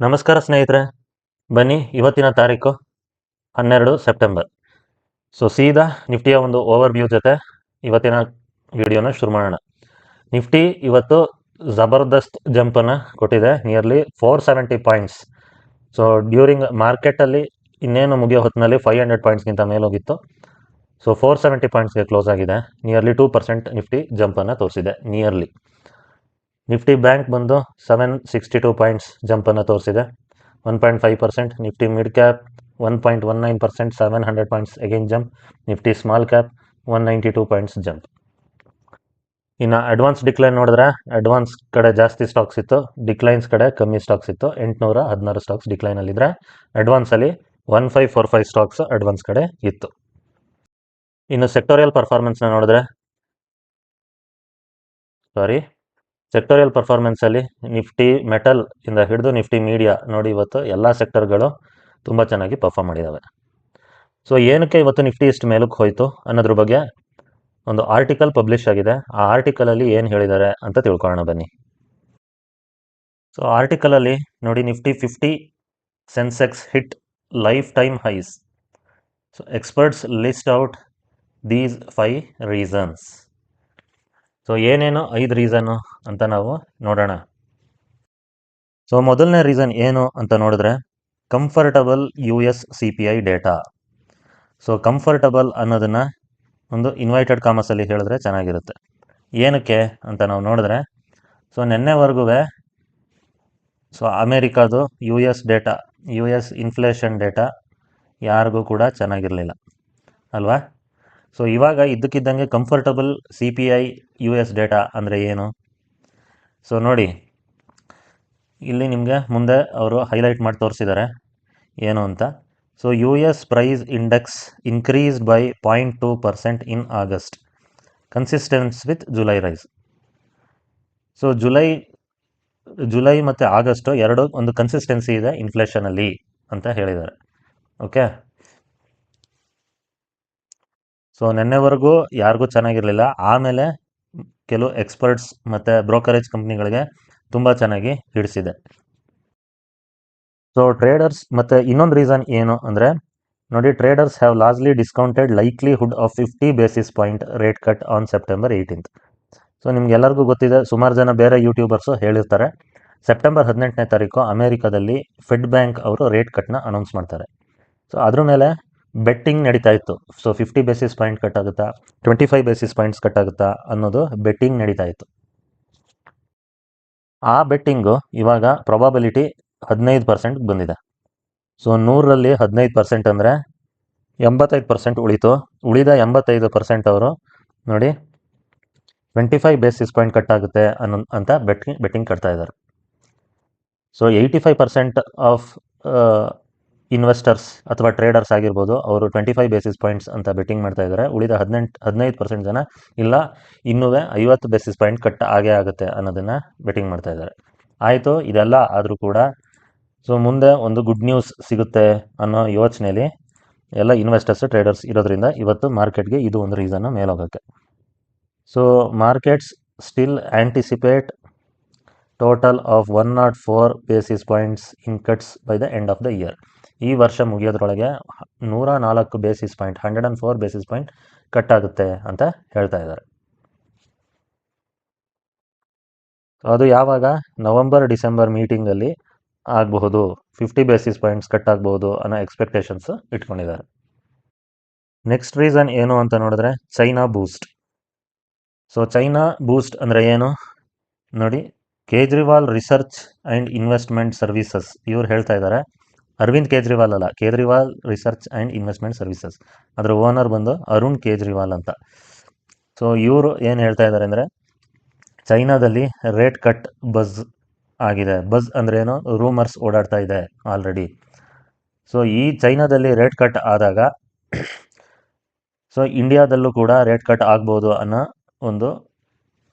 ನಮಸ್ಕಾರ ಸ್ನೇಹಿತರೆ, ಬನ್ನಿ ಇವತ್ತಿನ ತಾರೀಕು 12 ಸೆಪ್ಟೆಂಬರ್. ಸೀದಾ ನಿಫ್ಟಿಯ ಒಂದು ಓವರ್ ವ್ಯೂ ಜೊತೆ ಇವತ್ತಿನ ವಿಡಿಯೋನ ಶುರು ಮಾಡೋಣ. ನಿಫ್ಟಿ ಇವತ್ತು ಜಬರ್ದಸ್ತ್ ಜಂಪನ್ನು ಕೊಟ್ಟಿದೆ, ನಿಯರ್ಲಿ 470 ಪಾಯಿಂಟ್ಸ್. ಡ್ಯೂರಿಂಗ್ ಮಾರ್ಕೆಟಲ್ಲಿ ಇನ್ನೇನು ಮುಗಿಯೋ ಹೊತ್ತಿನಲ್ಲಿ 500 ಪಾಯಿಂಟ್ಸ್ಗಿಂತ ಮೇಲೋಗಿತ್ತು. 470 ಪಾಯಿಂಟ್ಸ್ಗೆ ಕ್ಲೋಸ್ ಆಗಿದೆ. ನಿಯರ್ಲಿ 2% ನಿಫ್ಟಿ ಜಂಪನ್ನು ತೋರಿಸಿದೆ. ನಿಫ್ಟಿ ಬ್ಯಾಂಕ್ ಬಂದು 762 ಪಾಯಿಂಟ್ಸ್ ಜಂಪನ್ನು ತೋರಿಸಿದೆ, 1.5%. Nifty mid cap 1.19%, 700 points again jump. Nifty small cap 192 points jump. ಇನ್ನು ಅಡ್ವಾನ್ಸ್ ಡಿಕ್ಲೈನ್ ನೋಡಿದ್ರೆ ಅಡ್ವಾನ್ಸ್ ಕಡೆ ಜಾಸ್ತಿ ಸ್ಟಾಕ್ಸ್ ಇತ್ತು, ಡಿಕ್ಲೈನ್ಸ್ ಕಡೆ ಕಮ್ಮಿ ಸ್ಟಾಕ್ಸ್ ಇತ್ತು. 816 ಸ್ಟಾಕ್ಸ್ ಡಿಕ್ಲೈನಲ್ಲಿದ್ದರೆ ಅಡ್ವಾನ್ಸಲ್ಲಿ 1545 ಸ್ಟಾಕ್ಸ್ ಅಡ್ವಾನ್ಸ್ ಕಡೆ ಇತ್ತು. ಇನ್ನು ಸೆಕ್ಟೋರಿಯಲ್ ಪರ್ಫಾರ್ಮೆನ್ಸಲ್ಲಿ ನಿಫ್ಟಿ ಮೆಟಲ್ ಇಂದ ಹಿಡಿದು ನಿಫ್ಟಿ ಮೀಡಿಯಾ ನೋಡಿ, ಇವತ್ತು ಎಲ್ಲ ಸೆಕ್ಟರ್ಗಳು ತುಂಬ ಚೆನ್ನಾಗಿ ಪರ್ಫಾರ್ಮ್ ಮಾಡಿದ್ದಾವೆ. ಏನಕ್ಕೆ ಇವತ್ತು ನಿಫ್ಟಿ ಇಷ್ಟು ಮೇಲಕ್ಕೆ ಹೋಯಿತು ಅನ್ನೋದ್ರ ಬಗ್ಗೆ ಒಂದು ಆರ್ಟಿಕಲ್ ಪಬ್ಲಿಷ್ ಆಗಿದೆ. ಆ ಆರ್ಟಿಕಲಲ್ಲಿ ಏನು ಹೇಳಿದ್ದಾರೆ ಅಂತ ತಿಳ್ಕೊಳ್ಳೋಣ ಬನ್ನಿ. ಆರ್ಟಿಕಲಲ್ಲಿ ನೋಡಿ, Nifty 50 Sensex hit life time ice. Experts list out these 5 reasons. ಏನೇನು 5 ರೀಸನ್ನು ಅಂತ ನಾವು ನೋಡೋಣ. ಮೊದಲನೇ ರೀಸನ್ ಏನು ಅಂತ ನೋಡಿದ್ರೆ, comfortable US CPI data. Comfortable ಅನ್ನೋದನ್ನು ಒಂದು ಇನ್ವೈಟೆಡ್ ಕಾಮರ್ಸಲ್ಲಿ ಹೇಳಿದ್ರೆ ಚೆನ್ನಾಗಿರುತ್ತೆ. ಏನಕ್ಕೆ ಅಂತ ನಾವು ನೋಡಿದ್ರೆ, ನೆನ್ನೆವರೆಗೂ ಅಮೇರಿಕಾದು US data, US inflation data ಯಾರಿಗೂ ಕೂಡ ಚೆನ್ನಾಗಿರಲಿಲ್ಲ ಅಲ್ವಾ? ಇವಾಗ ಇದ್ದಕ್ಕಿದ್ದಂಗೆ ಕಂಫರ್ಟಬಲ್ CPI US ಡೇಟಾ ಅಂದರೆ ಏನು? ನೋಡಿ, ಇಲ್ಲಿ ನಿಮಗೆ ಮುಂದೆ ಅವರು ಹೈಲೈಟ್ ಮಾಡಿ ತೋರಿಸಿದ್ದಾರೆ ಏನು ಅಂತ. US price index increased by 0.2% in August, consistence with July rise. July ಮತ್ತು ಆಗಸ್ಟ್ ಎರಡು ಒಂದು ಕನ್ಸಿಸ್ಟೆನ್ಸಿ ಇದೆ ಇನ್ಫ್ಲೇಷನಲ್ಲಿ ಅಂತ ಹೇಳಿದ್ದಾರೆ. ಓಕೆ, ನೆನ್ನೆವರೆಗೂ ಯಾರಿಗೂ ಚೆನ್ನಾಗಿರಲಿಲ್ಲ, ಆಮೇಲೆ ಕೆಲವು ಎಕ್ಸ್ಪರ್ಟ್ಸ್ ಮತ್ತು ಬ್ರೋಕರೇಜ್ ಕಂಪ್ನಿಗಳಿಗೆ ತುಂಬ ಚೆನ್ನಾಗಿ ಹಿಡಿಸಿದೆ. ಟ್ರೇಡರ್ಸ್ ಮತ್ತು ಇನ್ನೊಂದು ರೀಸನ್ ಏನು ಅಂದರೆ ನೋಡಿ, traders have largely discounted likelihood of 50 basis point rate cut on September 18th. ನಿಮ್ಗೆಲ್ಲರಿಗೂ ಗೊತ್ತಿದೆ, ಸುಮಾರು ಜನ ಬೇರೆ ಯೂಟ್ಯೂಬರ್ಸು ಹೇಳಿರ್ತಾರೆ, ಸೆಪ್ಟೆಂಬರ್ 18ನೇ ತಾರೀಕು ಅಮೇರಿಕಾದಲ್ಲಿ ಫೆಡ್ ಬ್ಯಾಂಕ್ ಅವರು ರೇಟ್ ಕಟ್ನ ಅನೌನ್ಸ್ ಮಾಡ್ತಾರೆ. ಅದ್ರ ಮೇಲೆ ಬೆಟ್ಟಿಂಗ್ ನಡೀತಾ ಇತ್ತು. 50 ಬೇಸಿಸ್ ಪಾಯಿಂಟ್ ಕಟ್ ಆಗುತ್ತಾ, 25 ಬೇಸಿಸ್ ಪಾಯಿಂಟ್ಸ್ ಕಟ್ ಆಗುತ್ತಾ ಅನ್ನೋದು ಬೆಟ್ಟಿಂಗ್ ನಡೀತಾ ಇತ್ತು. ಆ ಬೆಟ್ಟಿಂಗು ಇವಾಗ ಪ್ರೊಬಾಬಿಲಿಟಿ 15% ಬಂದಿದೆ. 100ರಲ್ಲಿ 15% ಅಂದರೆ 85% ಉಳಿತು. ಉಳಿದ 85% ಅವರು ನೋಡಿ 25 ಬೇಸಿಸ್ ಪಾಯಿಂಟ್ ಕಟ್ ಆಗುತ್ತೆ ಅಂತ ಬೆಟ್ಟಿಂಗ್ ಕಟ್ತಾ ಇದ್ದಾರೆ. 85% ಆಫ್ ಇನ್ವೆಸ್ಟರ್ಸ್ ಅಥವಾ ಟ್ರೇಡರ್ಸ್ ಆಗಿರ್ಬೋದು, ಅವರು 25 ಬೇಸಿಸ್ ಪಾಯಿಂಟ್ಸ್ ಅಂತ ಬೆಟ್ಟಿಂಗ್ ಮಾಡ್ತಾ ಇದ್ದಾರೆ. ಉಳಿದ 15% ಜನ ಇಲ್ಲ, ಇನ್ನೂ 50 ಬೇಸಿಸ್ ಪಾಯಿಂಟ್ ಕಟ್ ಆಗೇ ಆಗುತ್ತೆ ಅನ್ನೋದನ್ನು ಬೆಟ್ಟಿಂಗ್ ಮಾಡ್ತಾ ಇದ್ದಾರೆ. ಆಯಿತು, ಇದೆಲ್ಲ ಆದರೂ ಕೂಡ ಮುಂದೆ ಒಂದು ಗುಡ್ ನ್ಯೂಸ್ ಸಿಗುತ್ತೆ ಅನ್ನೋ ಯೋಚನೆಯಲ್ಲಿ ಎಲ್ಲ ಇನ್ವೆಸ್ಟರ್ಸ್ ಟ್ರೇಡರ್ಸ್ ಇರೋದ್ರಿಂದ ಇವತ್ತು ಮಾರ್ಕೆಟ್ಗೆ ಇದು ಒಂದು ರೀಸನ್ನು ಮೇಲೋಗೋಕ್ಕೆ. Markets still anticipate total of 104 basis points in cuts by the end of the year. ಈ ವರ್ಷ ಮುಗಿಯೋದ್ರೊಳಗೆ 104 basis point, 104 basis point cut ಆಗುತ್ತೆ ಅಂತ ಹೇಳ್ತಾ ಇದ್ದಾರೆ. ಅದು ಯಾವಾಗ? ನವಂಬರ್-ಡಿಸೆಂಬರ್ ಮೀಟಿಂಗಲ್ಲಿ ಆಗಬಹುದು, 50 ಬೇಸಿಸ್ ಪಾಯಿಂಟ್ಸ್ ಕಟ್ ಆಗಬಹುದು ಅನ್ನೋ ಎಕ್ಸ್ಪೆಕ್ಟೇಷನ್ಸ್ ಇಟ್ಕೊಂಡಿದ್ದಾರೆ. ನೆಕ್ಸ್ಟ್ ರೀಸನ್ ಏನು ಅಂತ ನೋಡಿದ್ರೆ, ಚೈನಾ ಬೂಸ್ಟ್. ಚೈನಾ ಬೂಸ್ಟ್ ಅಂದರೆ ಏನು ನೋಡಿ, Kejriwal research and investment services ಇವ್ರು ಹೇಳ್ತಾ ಇದ್ದಾರೆ. ಅರವಿಂದ್ ಕೇಜ್ರಿವಾಲ್ ಅಲ್ಲ, Kejriwal research and investment services, ಅದರ ಓನರ್ ಬಂದು ಅರುಣ್ ಕೇಜ್ರಿವಾಲ್ ಅಂತ. ಇವರು ಏನು ಹೇಳ್ತಾ ಇದ್ದಾರೆ ಅಂದರೆ, ಚೈನಾದಲ್ಲಿ ರೇಟ್ ಕಟ್ ಬಜ್ ಆಗಿದೆ. ಬಜ್ ಅಂದರೆ ಏನು? ರೂಮರ್ಸ್ ಓಡಾಡ್ತಾ ಇದೆ ಆಲ್ರೆಡಿ. ಈ ಚೈನಾದಲ್ಲಿ ರೇಟ್ ಕಟ್ ಆದಾಗ ಇಂಡಿಯಾದಲ್ಲೂ ಕೂಡ ರೇಟ್ ಕಟ್ ಆಗ್ಬೋದು ಅನ್ನೋ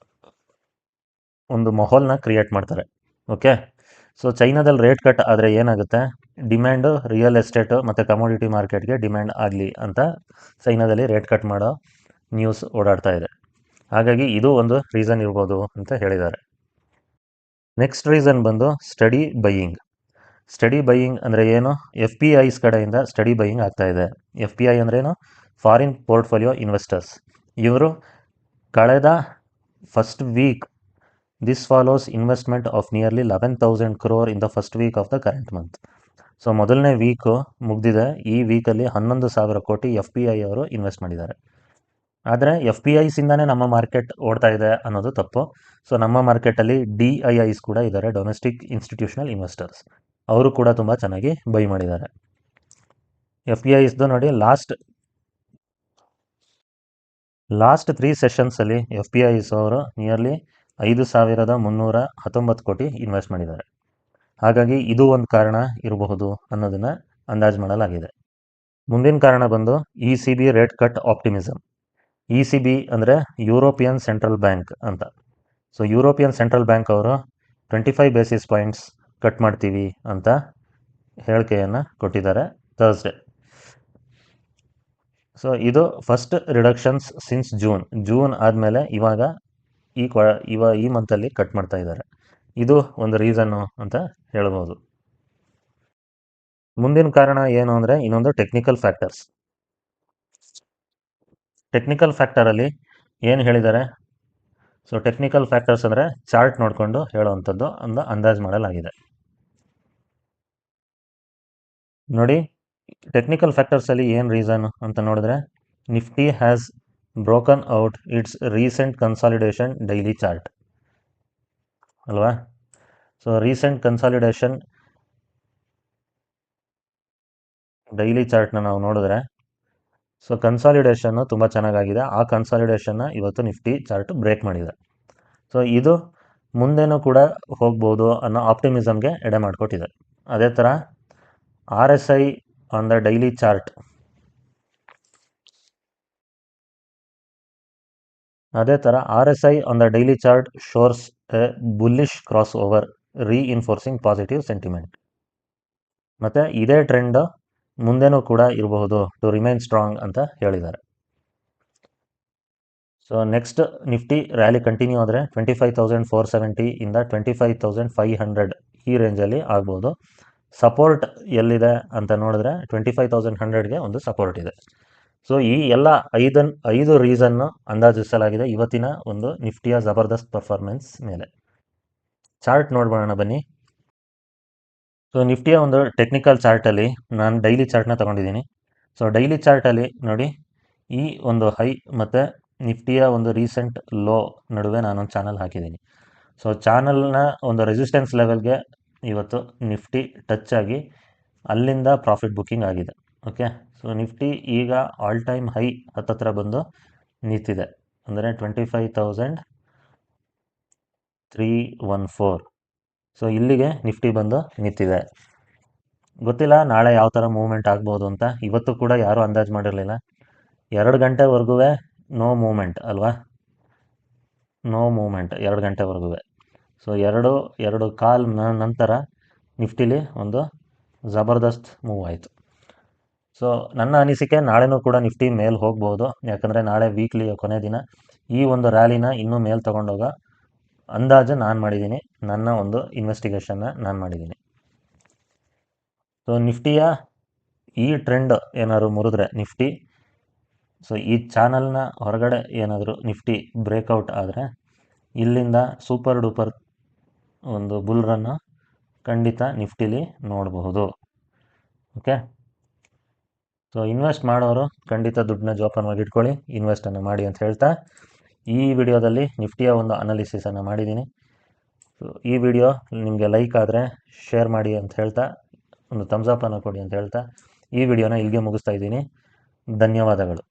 ಒಂದು ಮಾಹೋಲ್ನ ಕ್ರಿಯೇಟ್ ಮಾಡ್ತಾರೆ. ಓಕೆ, ಚೈನಾದಲ್ಲಿ ರೇಟ್ ಕಟ್ ಆದರೆ ಏನಾಗುತ್ತೆ? ಡಿಮ್ಯಾಂಡು ರಿಯಲ್ ಎಸ್ಟೇಟು ಮತ್ತು ಕಮೋಡಿಟಿ ಮಾರ್ಕೆಟ್ಗೆ ಡಿಮ್ಯಾಂಡ್ ಆಗಲಿ ಅಂತ ಚೈನಾದಲ್ಲಿ ರೇಟ್ ಕಟ್ ಮಾಡೋ ನ್ಯೂಸ್ ಓಡಾಡ್ತಾ ಇದೆ. ಹಾಗಾಗಿ ಇದು ಒಂದು ರೀಸನ್ ಇರ್ಬೋದು ಅಂತ ಹೇಳಿದ್ದಾರೆ. ನೆಕ್ಸ್ಟ್ ರೀಸನ್ ಬಂದು ಸ್ಟಡಿ ಬೈಯಿಂಗ್. ಸ್ಟಡಿ ಬೈಯಿಂಗ್ ಅಂದರೆ ಏನು? ಎಫ್ ಪಿ ಐಸ್ ಕಡೆಯಿಂದ ಸ್ಟಡಿ ಬೈಯಿಂಗ್ ಆಗ್ತಾ ಇದೆ. ಎಫ್ ಪಿ ಐ ಅಂದ್ರೇನು? Foreign portfolio investors. ಇವರು ಕಳೆದ first week, this follows investment of nearly 11,000 crore in the first week of the current month. So ಮೊದಲನೇ week ಮುಗ್ದಿದೆ. ಈ ವೀಕಲ್ಲಿ 11,000 ಕೋಟಿ ಎಫ್ ಪಿ ಐ ಅವರು ಇನ್ವೆಸ್ಟ್ ಮಾಡಿದ್ದಾರೆ. ಆದರೆ ಎಫ್ ಪಿ ಐಸಿಂದಾನೇ ನಮ್ಮ ಮಾರ್ಕೆಟ್ ಓಡ್ತಾ ಇದೆ ಅನ್ನೋದು ತಪ್ಪು. ಸೊ ನಮ್ಮ ಮಾರ್ಕೆಟಲ್ಲಿ DIIs ಕೂಡ ಇದ್ದಾರೆ, ಡೊಮೆಸ್ಟಿಕ್ ಇನ್ಸ್ಟಿಟ್ಯೂಷನಲ್ ಇನ್ವೆಸ್ಟರ್ಸ್. ಅವರು ಕೂಡ ತುಂಬ ಚೆನ್ನಾಗಿ ಬೈ ಮಾಡಿದ್ದಾರೆ. ಎಫ್ ಪಿ ಐಸ್ದು ನೋಡಿ, ಲಾಸ್ಟ್ 3 ಸೆಷನ್ಸಲ್ಲಿ ಎಫ್ ಪಿ ಐಸ್ ಅವರು ನಿಯರ್ಲಿ 5,319 ಕೋಟಿ ಇನ್ವೆಸ್ಟ್ ಮಾಡಿದ್ದಾರೆ. ಹಾಗಾಗಿ ಇದು ಒಂದು ಕಾರಣ ಇರಬಹುದು ಅನ್ನೋದನ್ನು ಅಂದಾಜು ಮಾಡಲಾಗಿದೆ. ಮುಂದಿನ ಕಾರಣ ಬಂದು ECB rate cut optimism. ECB ಅಂದರೆ ಯುರೋಪಿಯನ್ ಸೆಂಟ್ರಲ್ ಬ್ಯಾಂಕ್ ಅಂತ. ಸೊ ಯುರೋಪಿಯನ್ ಸೆಂಟ್ರಲ್ ಬ್ಯಾಂಕ್ ಅವರು 25 ಬೇಸಿಸ್ ಪಾಯಿಂಟ್ಸ್ ಕಟ್ ಮಾಡ್ತೀವಿ ಅಂತ ಹೇಳಿಕೆಯನ್ನು ಕೊಟ್ಟಿದ್ದಾರೆ ಥರ್ಸ್ಡೇ. ಸೊ ಇದು ಫಸ್ಟ್ ರಿಡಕ್ಷನ್ಸ್ ಸಿನ್ಸ್ ಜೂನ್ ಆದಮೇಲೆ ಇವಾಗ ಈ ಮಂತಲ್ಲಿ ಕಟ್ ಮಾಡ್ತಾ ಇದ್ದಾರೆ. ಇದು ಒಂದು ರೀಸನ್ನು ಅಂತ ಹೇಳ್ಬೋದು. ಮುಂದಿನ ಕಾರಣ ಏನು ಅಂದರೆ ಇನ್ನೊಂದು ಟೆಕ್ನಿಕಲ್ ಫ್ಯಾಕ್ಟರ್ಸ್. ಟೆಕ್ನಿಕಲ್ ಫ್ಯಾಕ್ಟರಲ್ಲಿ ಏನು ಹೇಳಿದ್ದಾರೆ? ಸೊ ಟೆಕ್ನಿಕಲ್ ಫ್ಯಾಕ್ಟರ್ಸ್ ಅಂದರೆ ಚಾರ್ಟ್ ನೋಡಿಕೊಂಡು ಹೇಳುವಂಥದ್ದು ಒಂದು ಅಂದಾಜು ಮಾಡಲಾಗಿದೆ. ನೋಡಿ, ಟೆಕ್ನಿಕಲ್ ಫ್ಯಾಕ್ಟರ್ಸಲ್ಲಿ ಏನು ರೀಸನ್ ಅಂತ ನೋಡಿದ್ರೆ, Nifty has broken out it's recent consolidation daily chart ಅಲ್ವಾ? ಸೊ ರೀಸೆಂಟ್ ಕನ್ಸಾಲಿಡೇಷನ್ ಡೈಲಿ ಚಾರ್ಟ್ನ ನಾವು ನೋಡಿದ್ರೆ, ಸೊ ಕನ್ಸಾಲಿಡೇಷನ್ನು ತುಂಬ ಚೆನ್ನಾಗಾಗಿದೆ. ಆ ಕನ್ಸಾಲಿಡೇಷನ್ನ ಇವತ್ತು ನಿಫ್ಟಿ ಚಾರ್ಟ್ ಬ್ರೇಕ್ ಮಾಡಿದೆ. ಸೊ ಇದು ಮುಂದೆನೂ ಕೂಡ ಹೋಗ್ಬೋದು ಅನ್ನೋ ಆಪ್ಟಿಮಿಸಮ್ಗೆ ಎಡೆ ಮಾಡಿಕೊಟ್ಟಿದೆ. ಅದೇ ಥರ RSI on the daily chart, ಶೋರ್ಸ್ a bullish crossover reinforcing positive sentiment. ಮತ್ತು ಇದೇ ಟ್ರೆಂಡ್ ಮುಂದೆನೂ ಕೂಡ ಇರಬಹುದು ಟು ರಿಮೈನ್ ಸ್ಟ್ರಾಂಗ್ ಅಂತ ಹೇಳಿದ್ದಾರೆ. So next Nifty rally continue ಆದರೆ 25,470 ಇಂದ 25,500 ಈ ರೇಂಜಲ್ಲಿ ಆಗ್ಬೋದು. ಸಪೋರ್ಟ್ ಎಲ್ಲಿದೆ ಅಂತ ನೋಡಿದ್ರೆ 25,100ಗೆ ಒಂದು ಸಪೋರ್ಟ್ ಇದೆ. ಸೊ ಈ ಎಲ್ಲ 5 ರೀಸನ್ನು ಅಂದಾಜಿಸಲಾಗಿದೆ ಇವತ್ತಿನ ಒಂದು ನಿಫ್ಟಿಯ ಜಬರ್ದಸ್ತ್ ಪರ್ಫಾರ್ಮೆನ್ಸ್ ಮೇಲೆ. ಚಾರ್ಟ್ ನೋಡ್ಬೋಣ ಬನ್ನಿ. ಸೊ ನಿಫ್ಟಿಯ ಒಂದು ಟೆಕ್ನಿಕಲ್ ಚಾರ್ಟಲ್ಲಿ ನಾನು ಡೈಲಿ ಚಾರ್ಟ್ನ ತೊಗೊಂಡಿದ್ದೀನಿ. ಸೊ ಡೈಲಿ ಚಾರ್ಟಲ್ಲಿ ನೋಡಿ, ಈ ಒಂದು ಹೈ ಮತ್ತು ನಿಫ್ಟಿಯ ಒಂದು ರೀಸೆಂಟ್ ಲೋ ನಡುವೆ ನಾನೊಂದು ಚಾನಲ್ ಹಾಕಿದ್ದೀನಿ. ಸೊ ಚಾನಲ್ನ ಒಂದು ರೆಸಿಸ್ಟೆನ್ಸ್ ಲೆವೆಲ್ಗೆ ಇವತ್ತು ನಿಫ್ಟಿ ಟಚ್ ಆಗಿ ಅಲ್ಲಿಂದ ಪ್ರಾಫಿಟ್ ಬುಕ್ಕಿಂಗ್ ಆಗಿದೆ. ಓಕೆ, ಸೊ ನಿಫ್ಟಿ ಈಗ ಆಲ್ ಟೈಮ್ ಹೈ ಹತ್ತತ್ರ ಬಂದು ನಿಂತಿದೆ, ಅಂದರೆ 25,314. ಸೊ ಇಲ್ಲಿಗೆ ನಿಫ್ಟಿ ಬಂದು ನಿಂತಿದೆ. ಗೊತ್ತಿಲ್ಲ ನಾಳೆ ಯಾವ ಥರ ಮೂವ್ಮೆಂಟ್ ಆಗ್ಬೋದು ಅಂತ. ಇವತ್ತು ಕೂಡ ಯಾರೂ ಅಂದಾಜು ಮಾಡಿರಲಿಲ್ಲ. 2 ಗಂಟೆವರೆಗೂ ನೋ ಮೂವ್ಮೆಂಟ್ ಅಲ್ವಾ? ನೋ ಮೂವ್ಮೆಂಟ್ 2 ಗಂಟೆವರೆಗೂ. ಸೊ 2:15 ನಂತರ ನಿಫ್ಟಿಲಿ ಒಂದು ಜಬರ್ದಸ್ತ್ ಮೂವ್ ಆಯಿತು. ಸೊ ನನ್ನ ಅನಿಸಿಕೆ ನಾಳೆನೂ ಕೂಡ ನಿಫ್ಟಿ ಮೇಲೆ ಹೋಗ್ಬೋದು, ಯಾಕಂದರೆ ನಾಳೆ ವೀಕ್ಲಿಯ ಕೊನೆ ದಿನ. ಈ ಒಂದು ರ್ಯಾಲಿನ ಇನ್ನೂ ಮೇಲೆ ತೊಗೊಂಡೋಗ ಅಂದಾಜು ನಾನು ಮಾಡಿದ್ದೀನಿ, ನನ್ನ ಒಂದು ಇನ್ವೆಸ್ಟಿಗೇಷನ್ನ ನಾನು ಮಾಡಿದ್ದೀನಿ. ಸೊ ನಿಫ್ಟಿಯ ಈ ಟ್ರೆಂಡ್ ಏನಾದ್ರು ಮುರಿದ್ರೆ ನಿಫ್ಟಿ, ಸೊ ಈ ಚಾನಲ್ನ ಹೊರಗಡೆ ಏನಾದರೂ ನಿಫ್ಟಿ ಬ್ರೇಕೌಟ್ ಆದರೆ ಇಲ್ಲಿಂದ ಸೂಪರ್ ಡೂಪರ್ ಒಂದು ಬುಲ್ ರನ್ನು ಖಂಡಿತ ನಿಫ್ಟಿಲಿ ನೋಡಬಹುದು. ಓಕೆ, ಸೊ ಇನ್ವೆಸ್ಟ್ ಮಾಡೋರು ಖಂಡಿತ ದುಡ್ಡನ್ನ ಜೋಪಾನವಾಗಿ ಇಟ್ಕೊಳ್ಳಿ, ಇನ್ವೆಸ್ಟನ್ನು ಮಾಡಿ ಅಂತ ಹೇಳ್ತಾ ಈ ವಿಡಿಯೋದಲ್ಲಿ ನಿಫ್ಟಿಯ ಒಂದು ಅನಾಲಿಸಿಸನ್ನು ಮಾಡಿದ್ದೀನಿ. ಸೊ ಈ ವಿಡಿಯೋ ನಿಮಗೆ ಲೈಕ್ ಆದರೆ ಶೇರ್ ಮಾಡಿ ಅಂತ ಹೇಳ್ತಾ, ಒಂದು ಥಮ್ಸ್ ಅಪ್ ಅನ್ನು ಕೊಡಿ ಅಂತ ಹೇಳ್ತಾ ಈ ವಿಡಿಯೋನ ಇಲ್ಲಿಗೆ ಮುಗಿಸ್ತಾ ಇದ್ದೀನಿ. ಧನ್ಯವಾದಗಳು.